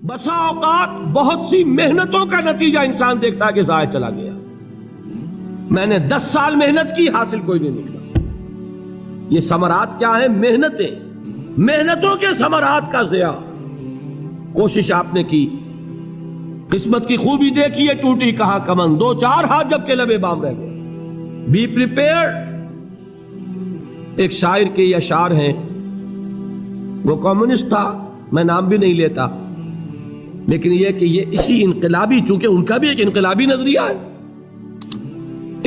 بسا اوقات بہت سی محنتوں کا نتیجہ انسان دیکھتا ہے کہ ضائع چلا گیا. میں نے 10 سال محنت کی، حاصل کوئی نہیں نکلا. یہ ثمرات کیا ہیں؟ محنتیں، محنتوں کے ثمرات کا ضیاع. کوشش آپ نے کی، قسمت کی خوبی دیکھی ہے، ٹوٹی کہاں کمن، 2-4 ہاتھ جب کے لبے بام رہ گئے. Be prepared. ایک شاعر کے یہ اشعار ہیں، وہ کمیونسٹ تھا، میں نام بھی نہیں لیتا، لیکن یہ کہ یہ اسی انقلابی، چونکہ ان کا بھی ایک انقلابی نظریہ ہے،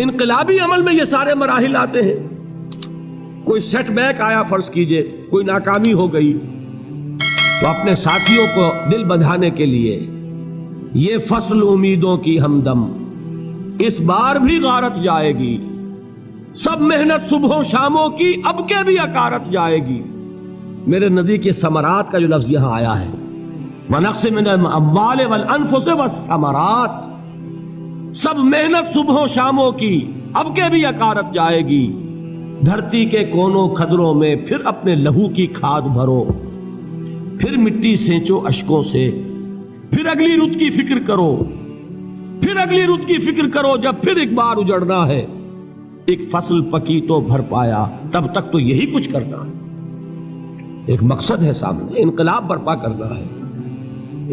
انقلابی عمل میں یہ سارے مراحل آتے ہیں. کوئی سیٹ بیک آیا، فرض کیجئے کوئی ناکامی ہو گئی، تو اپنے ساتھیوں کو دل بندھانے کے لیے یہ فصل امیدوں کی ہمدم اس بار بھی غارت جائے گی، سب محنت صبحوں شاموں کی اب کے بھی اکارت جائے گی. میرے نبی کے ثمرات کا جو لفظ یہاں آیا ہے، وَنَقْصٍ مِّنَ الْأَمْوَالِ وَالْأَنفُسِ وَالثَّمَرَاتِ، سب محنت صبحوں شاموں کی اب کے بھی اکارت جائے گی. دھرتی کے کونوں کھدروں میں پھر اپنے لہو کی کھاد بھرو، پھر مٹی سینچو اشکوں سے، پھر اگلی رت کی فکر کرو، پھر اگلی رت کی فکر کرو، جب پھر ایک بار اجڑنا ہے. ایک فصل پکی تو بھر پایا، تب تک تو یہی کچھ کرنا ہے. ایک مقصد ہے سامنے، انقلاب برپا کرنا ہے.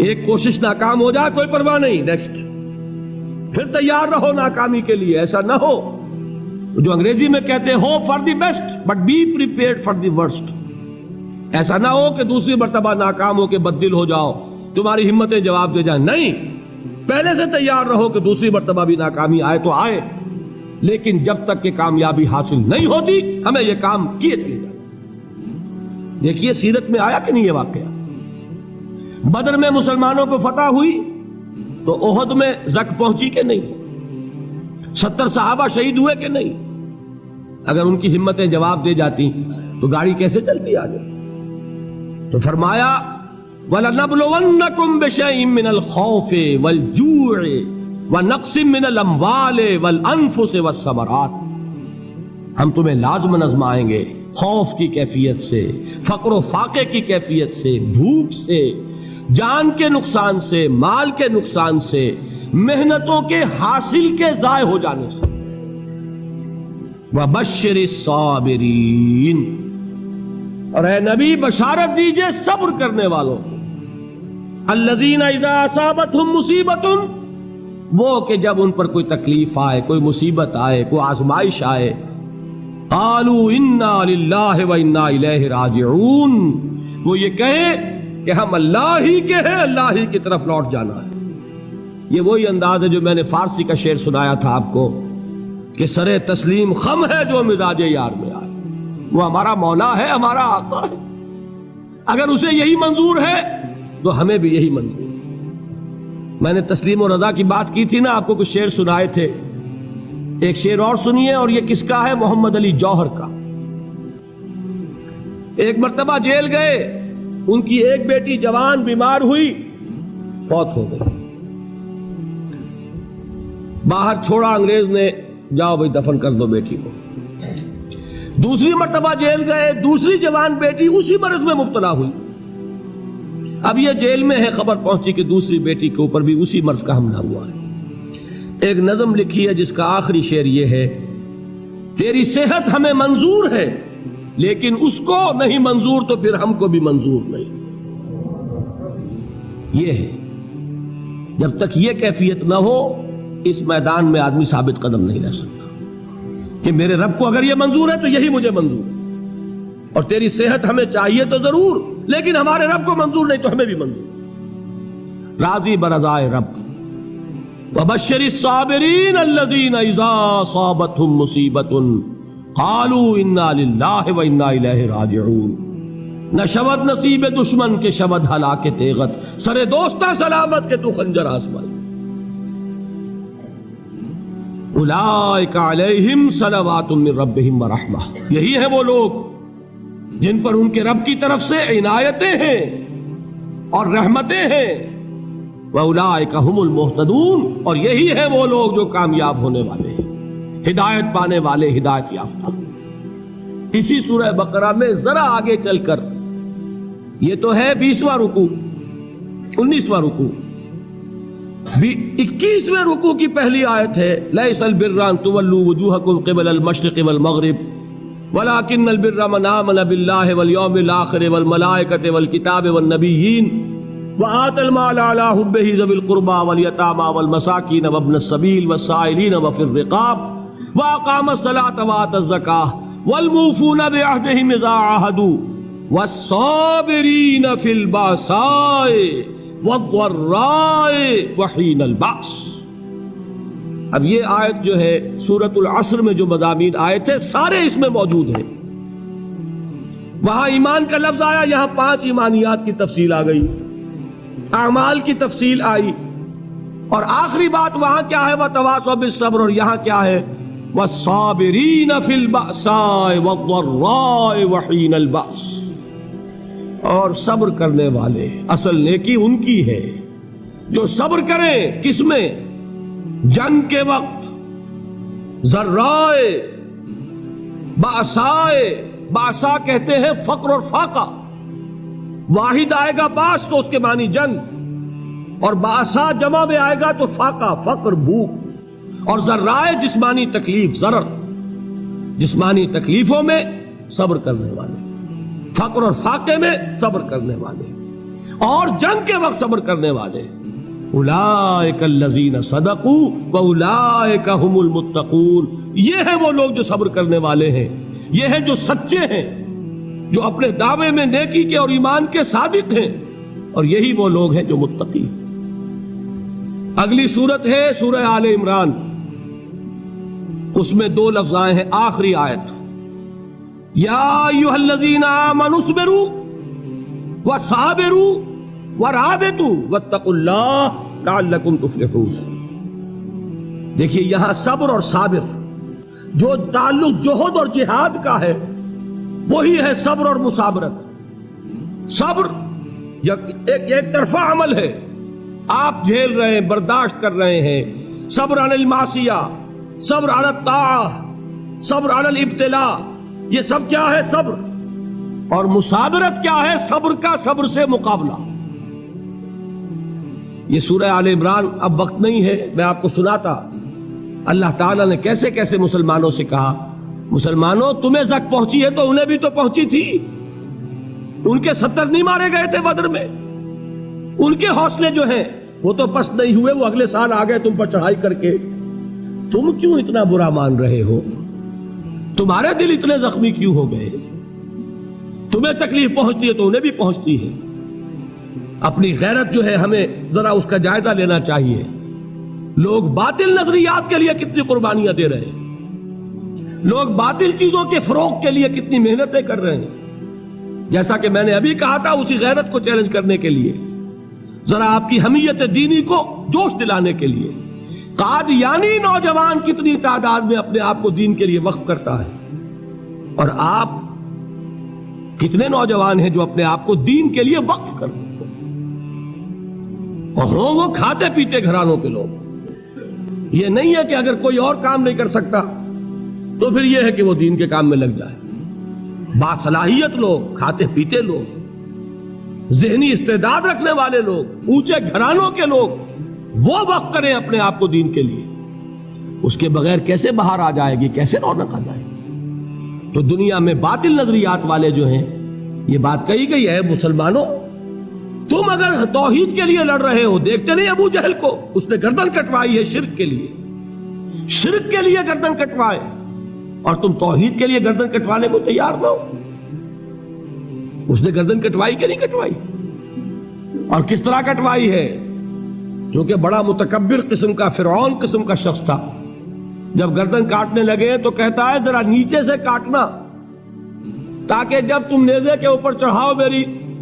ایک کوشش ناکام ہو جائے کوئی پرواہ نہیں، نیکسٹ. پھر تیار رہو ناکامی کے لیے. ایسا نہ ہو جو انگریزی میں کہتے ہیں hope for the best but be prepared for the worst. ایسا نہ ہو کہ دوسری مرتبہ ناکام ہو کے بددل ہو جاؤ، تمہاری ہمتیں جواب دے جائیں. نہیں، پہلے سے تیار رہو کہ دوسری مرتبہ بھی ناکامی آئے تو آئے، لیکن جب تک کہ کامیابی حاصل نہیں ہوتی ہمیں یہ کام کیے چلے جائیں. دیکھیے سیرت میں آیا کہ نہیں یہ واقعہ. بدر میں مسلمانوں کو فتح ہوئی تو احد میں زک پہنچی کہ نہیں؟ 70 صحابہ شہید ہوئے کہ نہیں؟ اگر ان کی ہمتیں جواب دے جاتی تو گاڑی کیسے چلتی آگے؟ تو فرمایا وَلَنَبْلُوَنَّكُمْ بِشَيْءٍ مِّنَ الْخَوْفِ وَالْجُوعِ وَنَقْصٍ مِّنَ الْأَمْوَالِ وَالْأَنفُسِ وَالثَّمَرَاتِ. ہم تمہیں لازم آزمائیں گے، خوف کی کیفیت سے، فقر و فاقے کی کیفیت سے، بھوک سے، جان کے نقصان سے، مال کے نقصان سے، محنتوں کے حاصل کے ضائع ہو جانے سے. وَبَشِّرِ الصَّابِرِينَ، اور اے نبی بشارت دیجئے صبر کرنے والوں کو. الَّذِينَ إِذَا أَصَابَتْهُمْ مُصِيبَةٌ، وہ کہ جب ان پر کوئی تکلیف آئے، کوئی مصیبت آئے، کوئی آزمائش آئے، قالوا انا للہ وانا الیہ راجعون، وہ یہ کہیں کہ ہم اللہ ہی کے ہیں، اللہ ہی کی طرف لوٹ جانا ہے. یہ وہی انداز ہے جو میں نے فارسی کا شعر سنایا تھا آپ کو کہ سرے تسلیم خم ہے جو مزاج یار میں آئے. وہ ہمارا مولا ہے، ہمارا آقا ہے، اگر اسے یہی منظور ہے تو ہمیں بھی یہی منظور ہے. میں نے تسلیم و رضا کی بات کی تھی نا، آپ کو کچھ شعر سنائے تھے. ایک شعر اور سنیے، اور یہ کس کا ہے؟ محمد علی جوہر کا. ایک مرتبہ جیل گئے، ان کی ایک بیٹی جوان بیمار ہوئی، فوت ہو گئی. باہر چھوڑا انگریز نے، جاؤ بھائی دفن کر دو بیٹی کو. دوسری مرتبہ جیل گئے، دوسری جوان بیٹی اسی مرض میں مبتلا ہوئی. اب یہ جیل میں ہے، خبر پہنچی کہ دوسری بیٹی کے اوپر بھی اسی مرض کا حملہ ہوا ہے. ایک نظم لکھی ہے جس کا آخری شعر یہ ہے، تیری صحت ہمیں منظور ہے لیکن اس کو نہیں منظور تو پھر ہم کو بھی منظور نہیں. یہ ہے، جب تک یہ کیفیت نہ ہو اس میدان میں آدمی ثابت قدم نہیں رہ سکتا کہ میرے رب کو اگر یہ منظور ہے تو یہی مجھے منظور ہے، اور تیری صحت ہمیں چاہیے تو ضرور، لیکن ہمارے رب کو منظور نہیں تو ہمیں بھی منظور. راضی برضائے رب. وَبَشِّرِ الصَّابِرِينَ الَّذِينَ إِذَا أَصَابَتْهُمْ مُصِيبَةٌ قَالُوا إِنَّا لِلَّهِ وَإِنَّا إِلَيْهِ رَاجِعُونَ. نہ شود نصیب دشمن کے شود ہلاک تیغت، سر دوستہ سلامت کے تو خنجر آزمائی. اولئک علیہم صلوات من ربہم ورحمہ، یہی ہے وہ لوگ جن پر ان کے رب کی طرف سے عنایتیں ہیں اور رحمتیں ہیں. وَأُولَٰئِكَ هُمُ الْمُهْتَدُونَ، اور یہی ہے وہ لوگ جو کامیاب ہونے والے ہیں، ہدایت پانے والے، ہدایت یافتہ. اسی سورہ بقرہ میں ذرا آگے چل کر، یہ تو ہے 20واں رکوع، 19واں رکوع. 21ویں رکوع کی پہلی آیت ہے لیس البر ان تولوا وجوہکم قبل المشرق والمغرب ولكن البر من آمن بالله واليوم الآخر والملائكة والكتاب والنبيين وآتى المال على حبه ذوي القربى واليتامى والمساكين وابن السبيل والسائلين وفي الرقاب وأقام الصلاة وآتى الزكاة والموفون بعهدهم إذا عاهدوا والصابرين في البأساء والضراء وحين البأس. اب یہ آیت جو ہے سورۃ العصر میں جو مضامین آئے تھے سارے اس میں موجود ہیں. وہاں ایمان کا لفظ آیا، یہاں 5 ایمانیات کی تفصیل آ گئی، اعمال کی تفصیل آئی، اور آخری بات وہاں کیا ہے وتواصوا بالصبر، اور یہاں کیا ہے والصابرین فی البأساء والضراء وحین البأس. اور صبر کرنے والے، اصل نیکی ان کی ہے جو صبر کریں. کس میں؟ جنگ کے وقت. ذرائے باسائے، باسا کہتے ہیں فقر اور فاقہ. واحد آئے گا باس تو اس کے معنی جنگ، اور باسا جمع میں آئے گا تو فاقہ فقر بھوک. اور ذرائے جسمانی تکلیف، ضرر جسمانی تکلیفوں میں صبر کرنے والے، فقر اور فاقے میں صبر کرنے والے، اور جنگ کے وقت صبر کرنے والے. اولئک الذین صدقوا واولئک هم المتقون. یہ ہیں وہ لوگ جو صبر کرنے والے ہیں، یہ ہیں جو سچے ہیں، جو اپنے دعوے میں نیکی کے اور ایمان کے صادق ہیں، اور یہی وہ لوگ ہیں جو متقی. اگلی سورت ہے سورہ آل عمران، اس میں 2 لفظ آئے ہیں آخری آیت، یا ایھا الذین آمنوا اصبروا وصابروا ورابطوا واتقوا اللہ لعلکم تفلحون. دیکھیے یہاں صبر اور صابر جو تعلق جوہد اور جہاد کا ہے وہی ہے صبر اور مصابرت. صبر ایک طرفہ عمل ہے، آپ جھیل رہے ہیں، برداشت کر رہے ہیں. صبر علی المعصیہ، صبر علی الطاعہ، صبر علی الابتلاء، یہ سب کیا ہے؟ صبر. اور مصابرت کیا ہے؟ صبر کا صبر سے مقابلہ. یہ سورہ آل عمران اب وقت نہیں ہے، میں آپ کو سناتا اللہ تعالیٰ نے کیسے کیسے مسلمانوں سے کہا، مسلمانوں تمہیں زک پہنچی ہے تو انہیں بھی تو پہنچی تھی. ان کے 70 نہیں مارے گئے تھے بدر میں؟ ان کے حوصلے جو ہیں وہ تو پست نہیں ہوئے، وہ اگلے سال آ گئے تم پر چڑھائی کر کے. تم کیوں اتنا برا مان رہے ہو؟ تمہارے دل اتنے زخمی کیوں ہو گئے؟ تمہیں تکلیف پہنچتی ہے تو انہیں بھی پہنچتی ہے. اپنی غیرت جو ہے ہمیں ذرا اس کا جائزہ لینا چاہیے. لوگ باطل نظریات کے لیے کتنی قربانیاں دے رہے ہیں، لوگ باطل چیزوں کے فروغ کے لیے کتنی محنتیں کر رہے ہیں. جیسا کہ میں نے ابھی کہا تھا، اسی غیرت کو چیلنج کرنے کے لیے، ذرا آپ کی حمیت دینی کو جوش دلانے کے لیے، قادیانی نوجوان کتنی تعداد میں اپنے آپ کو دین کے لیے وقف کرتا ہے، اور آپ کتنے نوجوان ہیں جو اپنے آپ کو دین کے لیے وقف کرتے ہیں، اور ہوں وہ کھاتے پیتے گھرانوں کے لوگ. یہ نہیں ہے کہ اگر کوئی اور کام نہیں کر سکتا تو پھر یہ ہے کہ وہ دین کے کام میں لگ جائے. باصلاحیت لوگ، کھاتے پیتے لوگ، ذہنی استعداد رکھنے والے لوگ، اونچے گھرانوں کے لوگ، وہ وقف کریں اپنے آپ کو دین کے لیے. اس کے بغیر کیسے باہر آ جائے گی، کیسے رونق آ جائے گی؟ تو دنیا میں باطل نظریات والے جو ہیں، یہ بات کہی گئی ہے، مسلمانوں تم اگر توحید کے لیے لڑ رہے ہو، دیکھتے نہیں ابو جہل کو، اس نے گردن کٹوائی ہے شرک کے لیے، شرک کے لیے گردن کٹوائے، اور تم توحید کے لیے گردن کٹوانے کو تیار نہ ہو. اس نے گردن کٹوائی کہ نہیں کٹوائی؟ اور کس طرح کٹوائی ہے؟ کیونکہ بڑا متکبر قسم کا، فرعون قسم کا شخص تھا. جب گردن کاٹنے لگے تو کہتا ہے ذرا نیچے سے کاٹنا، تاکہ جب تم نیزے کے اوپر چڑھاؤ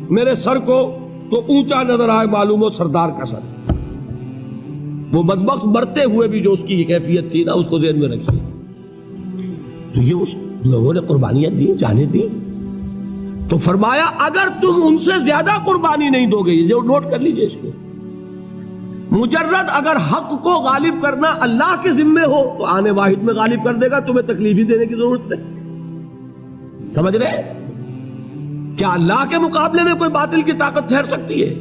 میرے سر کو تو اونچا نظر آئے، معلوم ہو سردار کا سر. وہ بدبخت مرتے ہوئے بھی جو اس کی کیفیت تھی نا، اس کو ذہن میں رکھیے. تو یہ اس لوگوں نے قربانیاں دی، جانیں دی. تو فرمایا اگر تم ان سے زیادہ قربانی نہیں دو گے، یہ نوٹ کر لیجئے اس کو، مجرد اگر حق کو غالب کرنا اللہ کے ذمے ہو تو آنے واحد میں غالب کر دے گا، تمہیں تکلیف ہی دینے کی ضرورت نہیں. سمجھ رہے؟ کیا اللہ کے مقابلے میں کوئی باطل کی طاقت ٹھہر سکتی ہے؟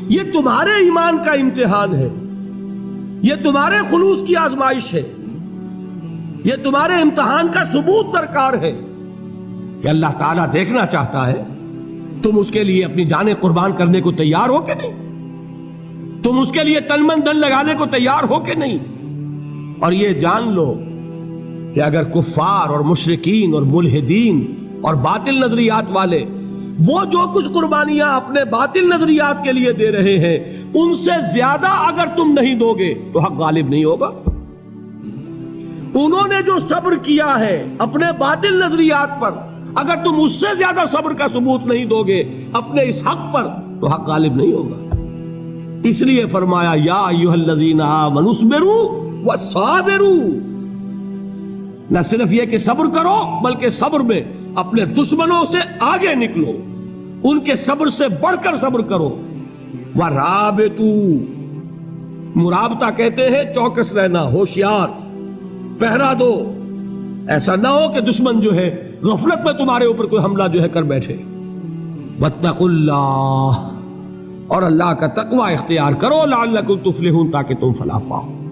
یہ تمہارے ایمان کا امتحان ہے، یہ تمہارے خلوص کی آزمائش ہے، یہ تمہارے امتحان کا ثبوت درکار ہے کہ اللہ تعالیٰ دیکھنا چاہتا ہے تم اس کے لیے اپنی جانیں قربان کرنے کو تیار ہو کہ نہیں، تم اس کے لیے تن من دھن لگانے کو تیار ہو کہ نہیں۔ اور یہ جان لو کہ اگر کفار اور مشرکین اور ملحدین اور باطل نظریات والے وہ جو کچھ قربانیاں اپنے باطل نظریات کے لیے دے رہے ہیں ان سے زیادہ اگر تم نہیں دو گے تو حق غالب نہیں ہوگا۔ انہوں نے جو صبر کیا ہے اپنے باطل نظریات پر، اگر تم اس سے زیادہ صبر کا ثبوت نہیں دو گے اپنے اس حق پر تو حق غالب نہیں ہوگا۔ اس لیے فرمایا یا ایھا الذین آمنوا اصبروا وصابروا، نہ صرف یہ کہ صبر کرو بلکہ صبر میں اپنے دشمنوں سے آگے نکلو، ان کے صبر سے بڑھ کر صبر کرو۔ وَرَابِطُوا، مرابطہ کہتے ہیں چوکس رہنا، ہوشیار، پہرا دو، ایسا نہ ہو کہ دشمن جو ہے غفلت میں تمہارے اوپر کوئی حملہ جو ہے کر بیٹھے۔ وَاتَّقُوا اللَّهَ، اور اللہ کا تقوی اختیار کرو، لعلکم تفلحون، تاکہ تم فلاح پاؤ۔